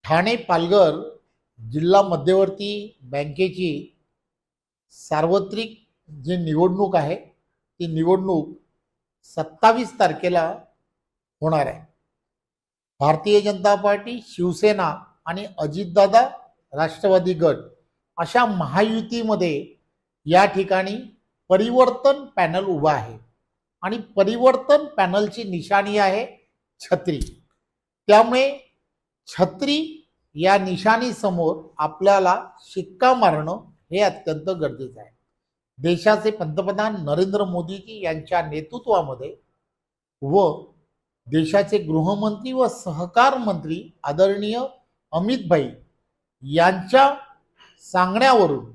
ठाणे पालघर जिल्हा मध्यवर्ती बँकेची सार्वत्रिक जी निवडणूक आहे ती निवडणूक 27 तारखेला होणार आहे। भारतीय जनता पार्टी, शिवसेना आणि अजितदादा राष्ट्रवादी गट अशा महायुतीमध्ये या ठिकाणी परिवर्तन पॅनल उभा आहे आणि परिवर्तन पॅनलची निशाणी आहे छत्री। त्यामुळे छत्री या निशाणी समोर आपल्याला शिक्का मारणं हे अत्यंत गरजेचं आहे। देशाचे पंतप्रधान नरेंद्र मोदीजी यांच्या नेतृत्वामध्ये व देशाचे गृहमंत्री व सहकार मंत्री आदरणीय अमित भाई यांच्या सांगण्यावरून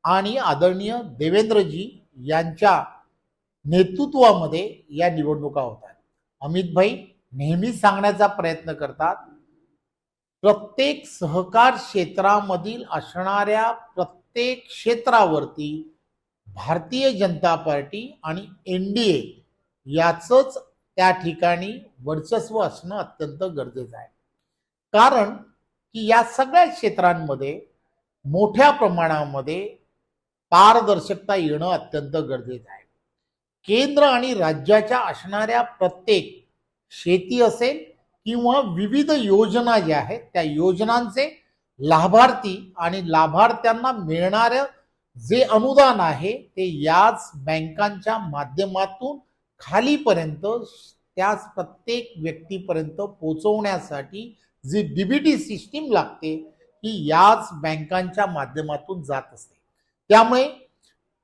आणि आदरणीय देवेंद्रजी यांच्या नेतृत्वामध्ये या निवडणुका होतात। अमित भाई नेहमी सांगण्याचा प्रयत्न करतात, प्रत्येक सहकार क्षेत्रामधील असणाऱ्या प्रत्येक क्षेत्रावरती भारतीय जनता पार्टी आणि एनडीए याचंच त्या ठिकाणी वर्चस्व असणं अत्यंत गरजेचं आहे। कारण की या सगळ्या क्षेत्रांमध्ये मोठ्या प्रमाणामध्ये पारदर्शकता येणं अत्यंत गरजेचं आहे। केंद्र आणि राज्याच्या असणाऱ्या प्रत्येक शेती असेल किंवा विविध योजना ज्या आहेत त्या योजनांचे लाभार्थी आणि लाभार्थ्यांना मिळणारे जे अनुदान आहे ते याच बँकांच्या माध्यमातून खालीपर्यंत त्याच प्रत्येक व्यक्तीपर्यंत पोहोचवण्यासाठी जी डीबीटी सिस्टीम लागते ही याच बँकांच्या माध्यमातून जात असते। त्यामुळे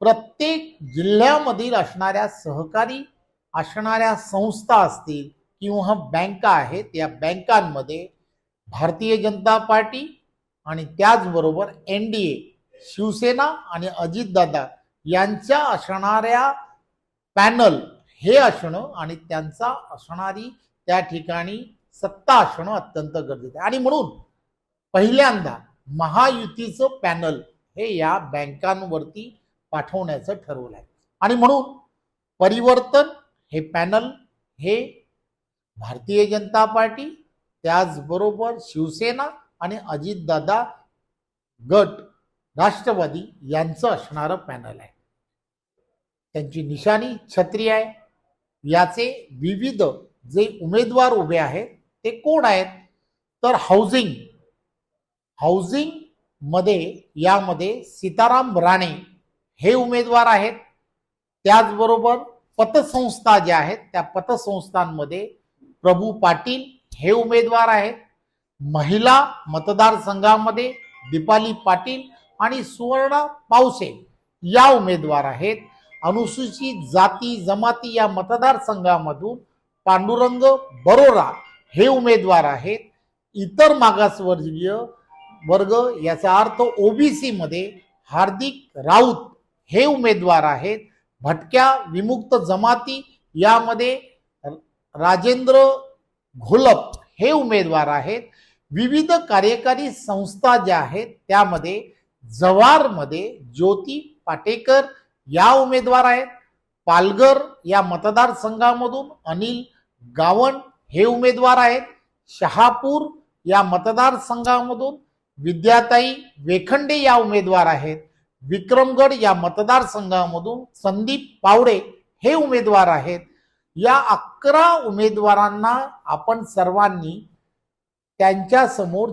प्रत्येक जिल्ह्यामधील असणाऱ्या सहकारी असणाऱ्या संस्था असतील किंवा बँका आहेत या बँकांमध्ये भारतीय जनता पार्टी आणि त्याचबरोबर एनडीए शिवसेना आणि अजितदादा यांच्या असणाऱ्या पॅनल हे असणं आणि त्यांचा असणारी त्या ठिकाणी सत्ता असणं अत्यंत गरजेचं आहे। आणि म्हणून पहिल्यांदा महायुतीचं पॅनल हे या बँकांवरती पाठवण्याचं ठरवलं आहे आणि म्हणून परिवर्तन हे पॅनल हे भारतीय जनता पार्टी त्याचबरोबर शिवसेना आणि अजितदादा गट राष्ट्रवादी यांचं असणारं पॅनल आहे। त्यांची निशाणी छत्री आहे। याचे विविध जे उमेदवार उभे आहेत ते कोण आहेत तर हाऊसिंग मध्ये यामध्ये सीताराम राणे हे उमेदवार आहेत। त्याचबरोबर पतसंस्था ज्या आहेत त्या पतसंस्थांमध्ये प्रभू पाटील हे उमेदवार आहेत। महिला मतदारसंघामध्ये दीपाली पाटील आणि सुवर्णा पावसे या उमेदवार आहेत। अनुसूचित जाती जमाती या मतदारसंघामधून पांडुरंग बरोरा हे उमेदवार आहेत। इतर मागासवर्गीय वर्ग याचा अर्थ ओबीसी मध्ये हार्दिक राऊत हे उमेदवार आहेत। भटक्या विमुक्त जमाती यामध्ये राजेंद्र घोलप हे उमेदवार आहेत। विविध कार्यकारी संस्था ज्या आहेत त्यामध्ये जव्हारमध्ये ज्योती पाटेकर या उमेदवार आहेत। पालघर या मतदारसंघामधून अनिल गावण हे उमेदवार आहेत। शहापूर या मतदारसंघामधून विद्याताई वेखंडे या उमेदवार आहेत। विक्रमगड या मतदारसंघामधून संदीप पावडे हे उमेदवार आहेत। या 11 उमेदवारांना आपण सर्वांनी त्यांच्या समोर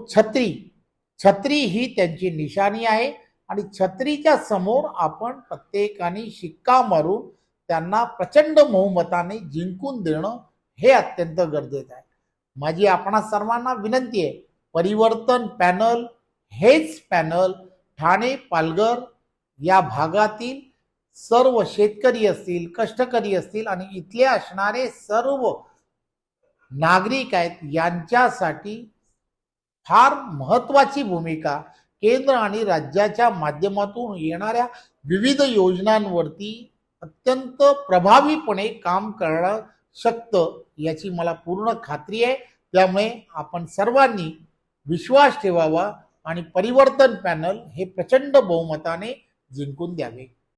छत्री ही त्यांची निशाणी आहे आणि छत्रीच्या समोर आपण प्रत्येकाने शिक्का मारून त्यांना प्रचंड बहुमताने जिंकून देणं हे अत्यंत गरजेचं आहे। माझी आपणा सर्वांना विनंती आहे, परिवर्तन पॅनल हेच पॅनल ठाणे पालघर या भागातील सर्व शेतकरी असतील, कष्टकरी असतील आणि इथले असणारे सर्व नागरिक आहेत यांच्यासाठी फार महत्वाची भूमिका केंद्र आणि राज्याच्या माध्यमातून येणाऱ्या विविध योजनांवरती अत्यंत प्रभावीपणे काम करणं शकतं याची मला पूर्ण खात्री आहे। त्यामुळे आपण सर्वांनी विश्वास ठेवावा आणि परिवर्तन पॅनल हे प्रचंड बहुमताने जिंकून द्यावे।